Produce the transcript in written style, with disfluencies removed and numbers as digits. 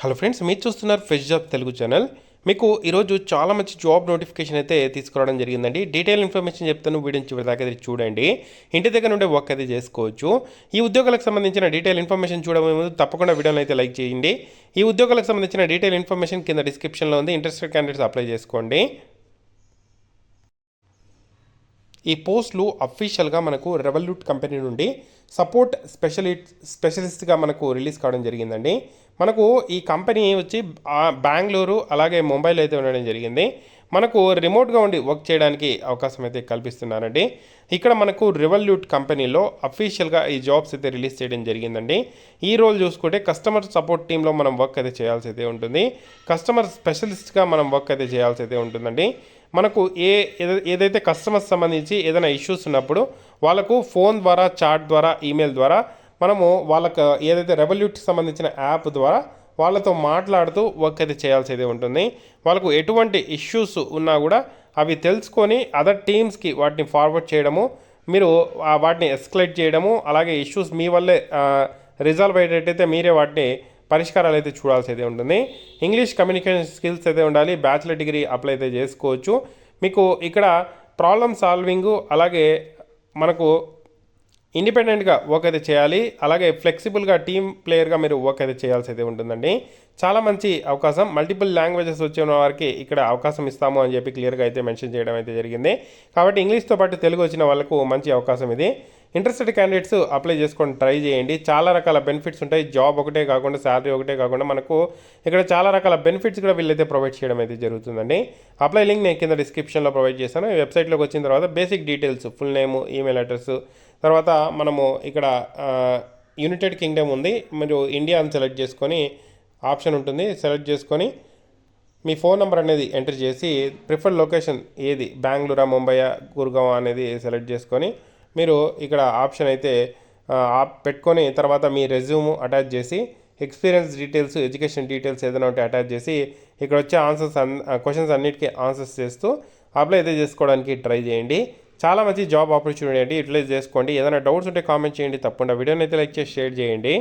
Hello friends, మీరు చూస్తున్నారు fresh job Telugu channel. మీకు ఈరోజు చాలా మంచి జాబ్ నోటిఫికేషన్ అయితే తీసుకురావడం జరిగిందండి. డీటెయిల్ ఇన్ఫర్మేషన్ చెప్తాను, వీడియోని చివరి దాకా అయితే చూడండి. ఇంటి దగ్గర నుండే వర్క్ అయితే చేసుకోవచ్చు. ఈ ఉద్యోగాలకు సంబంధించిన డీటెయిల్ ఇన్ఫర్మేషన్ చూడబోయే ముందు తప్పకుండా వీడియోని అయితే లైక్ చేయండి. ఈ ఉద్యోగాలకు సంబంధించిన డీటెయిల్ ఇన్ఫర్మేషన్ కింద డిస్క్రిప్షన్లో ఉంది. ఇంట్రెస్టెడ్ క్యాండిడేట్స్ అప్లై చేసుకోండి. ఈ పోస్టులు అఫీషియల్గా మనకు రెవల్యూట్ కంపెనీ నుండి సపోర్ట్ స్పెషలిస్ట్గా మనకు రిలీజ్ కావడం జరిగిందండి. మనకు ఈ కంపెనీ వచ్చి బెంగళూరు అలాగే ముంబైలో అయితే ఉండడం జరిగింది. మనకు రిమోట్గా ఉండి వర్క్ చేయడానికి అవకాశం అయితే కల్పిస్తున్నారండి. ఇక్కడ మనకు రెవల్యూట్ కంపెనీలో అఫీషియల్గా ఈ జాబ్స్ అయితే రిలీజ్ చేయడం జరిగిందండి. ఈ రోల్ చూసుకుంటే కస్టమర్ సపోర్ట్ టీంలో మనం వర్క్ అయితే చేయాల్సి అయితే ఉంటుంది. కస్టమర్ స్పెషలిస్ట్గా మనం వర్క్ అయితే చేయాల్సి అయితే ఉంటుందండి. మనకు ఏదైతే కస్టమర్స్ సంబంధించి ఏదైనా ఇష్యూస్ ఉన్నప్పుడు వాళ్ళకు ఫోన్ ద్వారా, చాట్ ద్వారా, ఈమెయిల్ ద్వారా మనము వాళ్ళకు ఏదైతే రెవల్యూట్కి సంబంధించిన యాప్ ద్వారా వాళ్ళతో మాట్లాడుతూ వర్క్ అయితే చేయాల్సి అయితే ఉంటుంది. వాళ్ళకు ఎటువంటి ఇష్యూస్ ఉన్నా కూడా అవి తెలుసుకొని అదర్ టీమ్స్కి వాటిని ఫార్వర్డ్ చేయడము, మీరు వాటిని ఎస్కలేట్ చేయడము, అలాగే ఇష్యూస్ మీ వల్లే రిజాల్వ్ అయ్యేటట్టయితే మీరే వాటిని పరిష్కారాలు అయితే చూడాల్సి అయితే ఉంటుంది. ఇంగ్లీష్ కమ్యూనికేషన్ స్కిల్స్ అయితే ఉండాలి. బ్యాచిలర్ డిగ్రీ అప్లై అయితే చేసుకోవచ్చు. మీకు ఇక్కడ ప్రాబ్లమ్ సాల్వింగ్, అలాగే మనకు ఇండిపెండెంట్గా వర్క్ అయితే చేయాలి. అలాగే ఫ్లెక్సిబుల్గా టీమ్ ప్లేయర్గా మీరు వర్క్ అయితే చేయాల్సి అయితే ఉంటుందండి. చాలా మంచి అవకాశం. మల్టిపుల్ లాంగ్వేజెస్ వచ్చిన వారికి ఇక్కడ అవకాశం ఇస్తాము అని చెప్పి క్లియర్గా అయితే మెన్షన్ చేయడం అయితే జరిగింది. కాబట్టి ఇంగ్లీష్తో పాటు తెలుగు వచ్చిన వాళ్ళకు మంచి అవకాశం ఇది. ఇంట్రెస్టెడ్ క్యాండిడేట్స్ అప్లై చేసుకొని ట్రై చేయండి. చాలా రకాల బెనిఫిట్స్ ఉంటాయి. జాబ్ ఒకటే కాకుండా, శాలరీ ఒకటే కాకుండా మనకు ఇక్కడ చాలా రకాల బెనిఫిట్స్ కూడా వీళ్ళైతే ప్రొవైడ్ చేయడం అయితే జరుగుతుందండి. అప్లై లింక్ నేను కింద డిస్క్రిప్షన్లో ప్రొవైడ్ చేశాను. ఈ వెబ్సైట్లోకి వచ్చిన తర్వాత basic details, full name, email address, తర్వాత మనము ఇక్కడ యునైటెడ్ కింగ్డమ్ ఉంది, మీరు ఇండియా అని సెలెక్ట్ చేసుకొని ఆప్షన్ ఉంటుంది, సెలెక్ట్ చేసుకొని మీ ఫోన్ నెంబర్ అనేది ఎంటర్ చేసి ప్రిఫర్డ్ లొకేషన్ ఏది, బెంగళూరా, ముంబైయా, గుర్గావ్ అనేది సెలెక్ట్ చేసుకొని మీరు ఇక్కడ ఆప్షన్ అయితే పెట్టుకొని తర్వాత మీ రెజ్యూమ్ అటాచ్ చేసి ఎక్స్పీరియన్స్ డీటెయిల్స్, ఎడ్యుకేషన్ డీటెయిల్స్ ఏదైనా ఉంటే అటాచ్ చేసి ఇక్కడ వచ్చే క్వశ్చన్స్ అన్నిటికీ ఆన్సర్స్ చేస్తూ అప్లై అయితే చేసుకోవడానికి ట్రై చేయండి. చాలా మంచి జాబ్ ఆపర్చునిటీ అండి, యూటిలైజ్ చేసుకోండి. ఏదైనా డౌట్స్ ఉంటే కామెంట్ చేయండి. తప్పకుండా వీడియోని అయితే లైక్ చేసి షేర్ చేయండి.